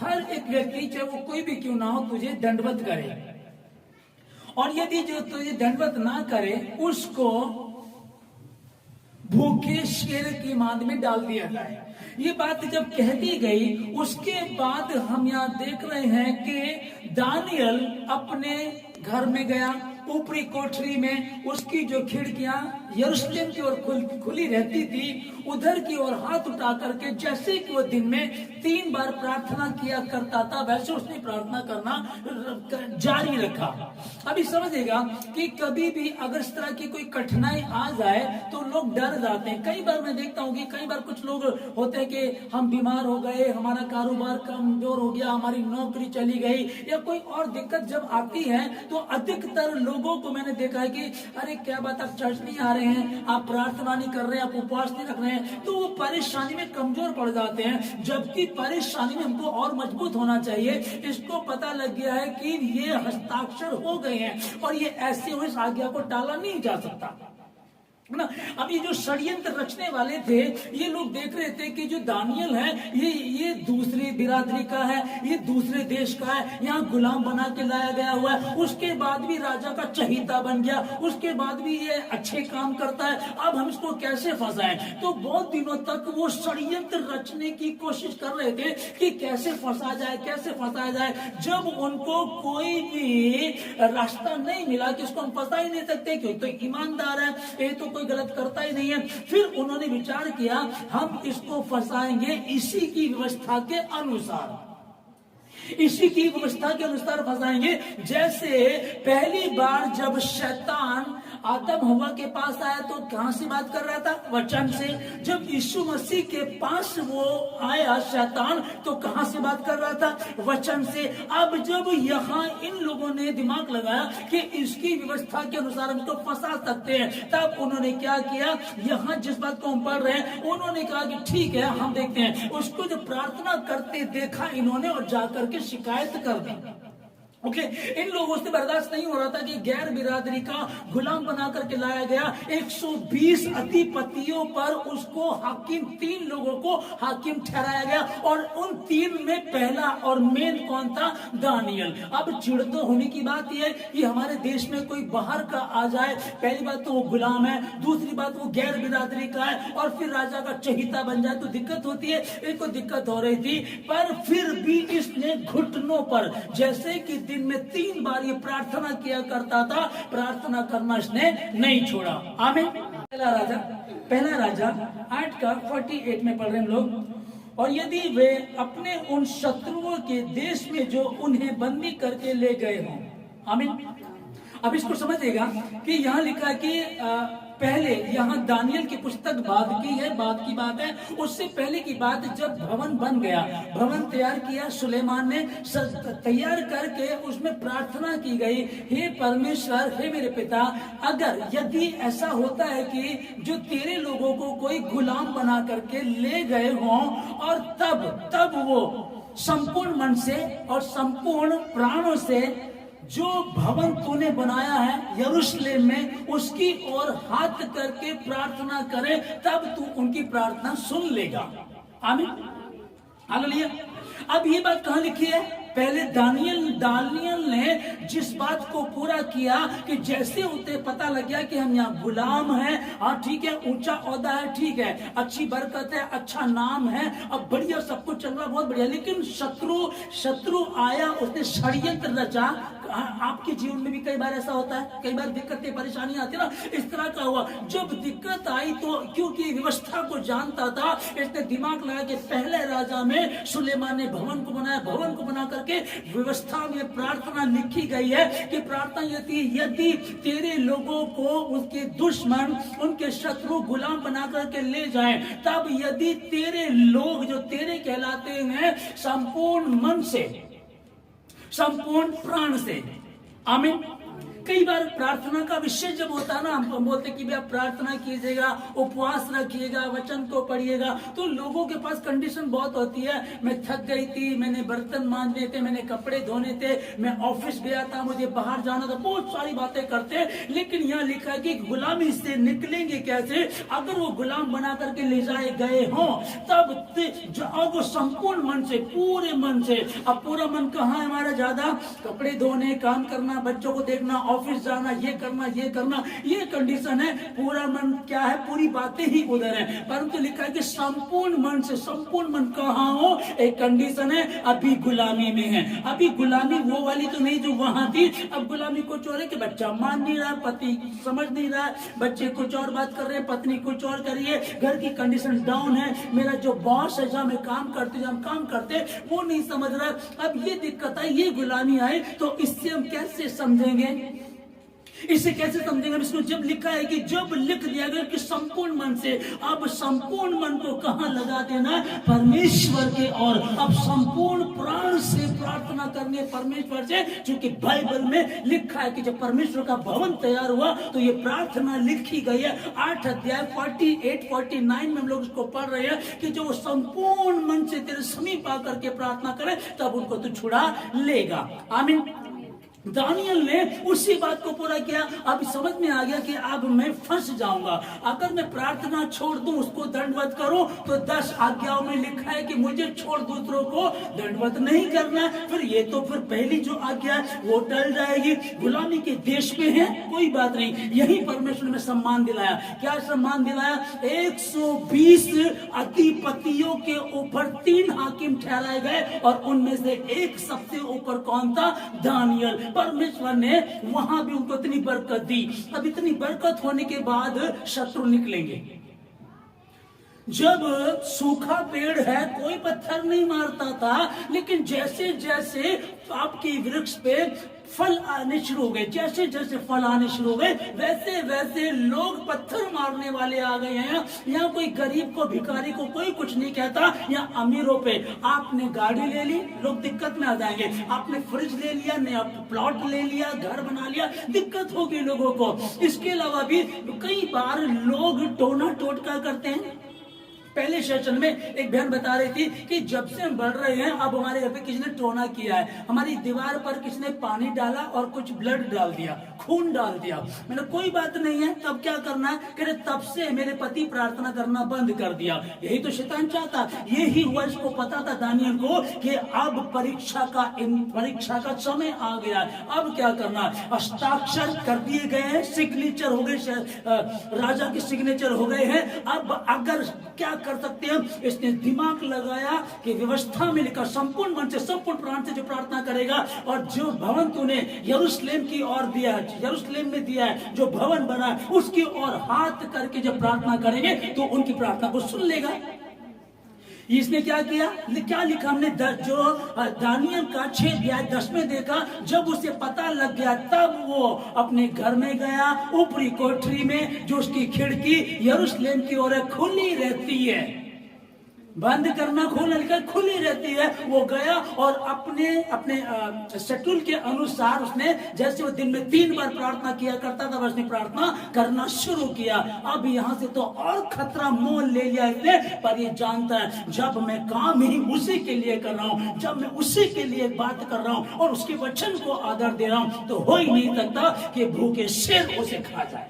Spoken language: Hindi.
हर एक व्यक्ति, चाहे वो कोई भी क्यों ना हो, तुझे दंडवत करे, और यदि जो तुझे दंडवत ना करे उसको भूखे शेर की मांद में डाल दिया जाए। ये बात जब कह दी गई, उसके बाद हम यहाँ देख रहे हैं कि दानियल अपने घर में गया, ऊपरी कोठरी में उसकी जो खिड़कियां यरूशलेम की ओर खुली रहती थी, उधर की ओर हाथ उठा करके जैसे कि वो दिन में 3 बार प्रार्थना किया करता था, वैसे उसने प्रार्थना करना जारी रखा। अभी समझेगा कि कभी भी अगर इस तरह की कोई कठिनाई आ जाए तो लोग डर जाते हैं। कई बार मैं देखता हूँ कि कई बार कुछ लोग होते हैं कि हम बीमार हो गए, हमारा कारोबार कमजोर हो गया, हमारी नौकरी चली गई, या कोई और दिक्कत जब आती है तो अधिकतर लोगों को मैंने देखा है कि अरे क्या बात, आप चर्च नहीं आ रहे हैं, आप प्रार्थना नहीं कर रहे हैं, आप उपवास नहीं रख रहे हैं, तो वो परेशानी में कमजोर पड़ जाते हैं। जबकि परेशानी में हमको और मजबूत होना चाहिए। इसको पता लग गया है कि ये हस्ताक्षर हो गए हैं और ये ऐसे हुए, इस आज्ञा को टाला नहीं जा सकता ना। अब ये जो षड्यंत्र रचने वाले थे, ये लोग देख रहे थे कि जो दानियल है ये दूसरी बिरादरी का है, ये दूसरे देश का है, यहाँ गुलाम बना के लाया गया हुआ है, उसके बाद भी राजा का चहीता बन गया, उसके बाद भी ये अच्छे काम करता है, अब हम इसको कैसे फंसाएं। तो बहुत दिनों तक वो षड्यंत्र रचने की कोशिश कर रहे थे कि कैसे फंसा जाए, कैसे फंसाया जाए। जब उनको कोई भी रास्ता नहीं मिला कि इसको हम फंसा ही नहीं सकते, क्यों, तो ईमानदार है, ये तो गलत करता ही नहीं है, फिर उन्होंने विचार किया हम इसको फंसाएंगे इसी की व्यवस्था के अनुसार, इसी की व्यवस्था के अनुसार फंसाएंगे। जैसे पहली बार जब शैतान आदम हवा के पास आया तो कहां से बात कर रहा था, वचन से। जब यीशु मसीह के पास वो आया शैतान, तो कहां से बात कर रहा था, वचन से। अब जब यहाँ इन लोगों ने दिमाग लगाया कि इसकी व्यवस्था के अनुसार हम इसको फंसा सकते हैं, तब उन्होंने क्या किया, यहाँ जिस बात को हम पढ़ रहे हैं, उन्होंने कहा कि ठीक है हम देखते हैं। उसको जो प्रार्थना करते देखा इन्होंने और जाकर के शिकायत कर दी। ओके, इन लोगों से बर्दाश्त नहीं हो रहा था कि गैर बिरादरी का गुलाम बना करके लाया गया। 120 अधिपतियों पर उसको हाकिम, 3 लोगों को हाकिम ठहराया गया, और उन 3 में पहला और मेन कौन था, दानियल। अब चिड़ तो होने की बात यह है कि हमारे देश में कोई बाहर का आ जाए, पहली बात तो वो गुलाम है, दूसरी बात वो गैर बिरादरी का है, और फिर राजा का चहीता बन जाए तो दिक्कत होती है। इनको दिक्कत हो रही थी, पर फिर भी इसने घुटनों पर, जैसे कि दिन में 3 बार ये प्रार्थना किया करता था, प्रार्थना करना इसने नहीं छोड़ा। आमीन। पहला राजा 8 का 48 में पढ़ रहे हैं हम लोग। और यदि वे अपने उन शत्रुओं के देश में जो उन्हें बंदी करके ले गए हों, आमीन। अब इसको समझिएगा कि यहाँ लिखा कि पहले यहाँ दानियल की पुस्तक बाद की है, बाद की बात है। उससे पहले की बात, जब भवन बन गया, भवन तैयार किया सुलेमान ने, तैयार करके उसमें प्रार्थना की गई, हे परमेश्वर, हे मेरे पिता, अगर यदि ऐसा होता है कि जो तेरे लोगों को कोई गुलाम बना करके ले गए हों, और तब वो संपूर्ण मन से और संपूर्ण प्राणों से जो भवन तूने बनाया है यरूशलेम में, उसकी ओर हाथ करके प्रार्थना करे, तब तू उनकी प्रार्थना सुन लेगा। आमीन, हालेलुया। अब ये बात कहां लिखी है, पहले दानियल ने जिस बात को पूरा किया कि जैसे उसे पता लग गया कि हम यहाँ गुलाम हैं, हाँ ठीक है, ऊंचा ओहदा है, ठीक है, अच्छी बरकत है, अच्छा नाम है, अब बढ़िया सब कुछ चल रहा, बहुत बढ़िया, लेकिन शत्रु आया, उसने षड्यंत्र रचा। आपके जीवन में भी कई बार ऐसा होता है, कई बार दिक्कतें परेशानी आती है ना, इस तरह का हुआ। जब दिक्कत आई तो क्योंकि व्यवस्था को जानता था, इसने दिमाग लगा के पहले राजा में सुलेमान ने भवन को बनाया, भवन को बना करके व्यवस्था में प्रार्थना लिखी गई है कि प्रार्थना यदि तेरे लोगों को उसके दुश्मन, उनके शत्रु गुलाम बना करके ले जाएं, तब यदि तेरे लोग जो तेरे कहलाते हैं संपूर्ण मन से, संपूर्ण प्राण से, आमीन। कई बार प्रार्थना का विषय जब होता है ना, हम बोलते कि भैया प्रार्थना कीजिएगा, उपवास रखिएगा, वचन को पढ़िएगा, तो लोगों के पास कंडीशन बहुत होती है। मैं थक गई थी, मैंने बर्तन मांजने थे, मैंने कपड़े धोने थे, मैं ऑफिस गया था, मुझे बाहर जाना था, बहुत सारी बातें करते हैं। लेकिन यहाँ लिखा है कि गुलामी से निकलेंगे कैसे? अगर वो गुलाम बना करके ले जाए गए हो तब अब वो संपूर्ण मन से, पूरे मन से। अब पूरा मन कहाँ है हमारा? ज्यादा कपड़े धोने, काम करना, बच्चों को देखना, ऑफिस जाना, ये करना, ये कंडीशन है। पूरा मन क्या है? पूरी बातें ही उधर है। परंतु लिखा है कि संपूर्ण मन से, संपूर्ण मन कहाँ हो? एक कंडीशन है, अभी गुलामी में है। अभी गुलामी वो वाली तो नहीं जो वहां थी। अब गुलामी कुछ और है कि बच्चा मान नहीं रहा, पति समझ नहीं रहा, बच्चे कुछ और बात कर रहे हैं, पत्नी कुछ और कर रही है, घर की कंडीशन डाउन है, मेरा जो बॉस है जहाँ मैं काम करते वो नहीं समझ रहा। अब ये दिक्कत है, ये गुलामी आए, तो इससे हम कैसे समझेंगे? इसे कैसे समझेंगे? इसको जब लिखा है कि जब लिख दिया गया कि संपूर्ण मन से, अब संपूर्ण मन को कहां लगा देना? परमेश्वर के। और अब संपूर्ण प्राण से प्रार्थना करने परमेश्वर से, क्योंकि बाइबल में लिखा है कि जब परमेश्वर का भवन तैयार हुआ तो ये प्रार्थना लिखी गई है। 8 अध्याय 48-49 में हम लोग इसको पढ़ रहे हैं कि जो संपूर्ण मन से तेरे समीप आकर के प्रार्थना करे तब उनको तू छुड़ा लेगा। आमीन। दानियल ने उसी बात को पूरा किया। अब समझ में आ गया कि अब मैं फंस जाऊंगा अगर मैं प्रार्थना छोड़ दूं, उसको दंडवत करूं, तो 10 आज्ञाओं में लिखा है कि मुझे छोड़ दूसरों को दंडवत नहीं करना। फिर ये तो फिर पहली जो आज्ञा है वो टल जाएगी। गुलामी के देश में है, कोई बात नहीं, यही परमेश्वर ने सम्मान दिलाया। क्या सम्मान दिलाया? 120 अधिपतियों के ऊपर 3 हाकिम ठहराए गए और उनमें से एक सबसे ऊपर कौन था? दानियल। परमेश्वर ने वहां भी उनको इतनी बरकत दी। अब इतनी बरकत होने के बाद शत्रु निकलेंगे। जब सूखा पेड़ है, कोई पत्थर नहीं मारता था, लेकिन जैसे जैसे आपके वृक्ष पे फल आने शुरू हो गए, जैसे जैसे फल आने शुरू हो गए, वैसे वैसे लोग पत्थर मारने वाले आ गए हैं। यहाँ कोई गरीब को, भिखारी को कोई कुछ नहीं कहता। यहाँ अमीरों पे, आपने गाड़ी ले ली, लोग दिक्कत में आ जाएंगे। आपने फ्रिज ले लिया, नया प्लॉट ले लिया, घर बना लिया, दिक्कत होगी लोगों को। इसके अलावा भी कई बार लोग टोना टोटका करते हैं। पहले सेशन में एक बहन बता रही थी कि जब से हम बढ़ रहे हैं, अब हमारे घर पे किसी ने टोना किया है, हमारी दीवार पर किसी ने पानी डाला और कुछ ब्लड डाल दिया, खून डाल दिया। मैंने कोई बात नहीं है, तब क्या करना है? कह तब से मेरे पति प्रार्थना करना बंद कर दिया। यही तो शैतान चाहता, यही हुआ। इसको पता था दानियल को कि अब परीक्षा का समय आ गया। अब क्या करना? हस्ताक्षर कर दिए गए हैं, सिग्नेचर हो गए, राजा के सिग्नेचर हो गए हैं। अब अगर क्या कर सकते हैं? इसने दिमाग लगाया कि व्यवस्था में लिखा संपूर्ण मन से, संपूर्ण प्राण से जो प्रार्थना करेगा, और जो भवन तूने यरूशलेम की ओर दिया है, यरूशलेम में दिया है, जो भवन बना है, उसकी ओर हाथ करके जब प्रार्थना करेंगे तो उनकी प्रार्थना को सुन लेगा। इसने क्या किया? क्या लिखा हमने? जो दानियल का 6 अध्याय 10 में देखा, जब उसे पता लग गया तब वो अपने घर में गया, ऊपरी कोठरी में जो उसकी खिड़की यरूशलेम की ओर खुली रहती है, बंद करना खोलना लिखा खुली रहती है, वो गया और अपने शेड्यूल के अनुसार उसने, जैसे वो दिन में 3 बार प्रार्थना किया करता था, उसने प्रार्थना करना शुरू किया। अब यहाँ से तो और खतरा मोल ले लिया इसने, पर ये जानता है जब मैं काम ही उसी के लिए कर रहा हूँ, जब मैं उसी के लिए बात कर रहा हूँ और उसके वचन को आदर दे रहा हूँ, तो हो ही नहीं सकता कि भूखे शेर उसे खा जाए।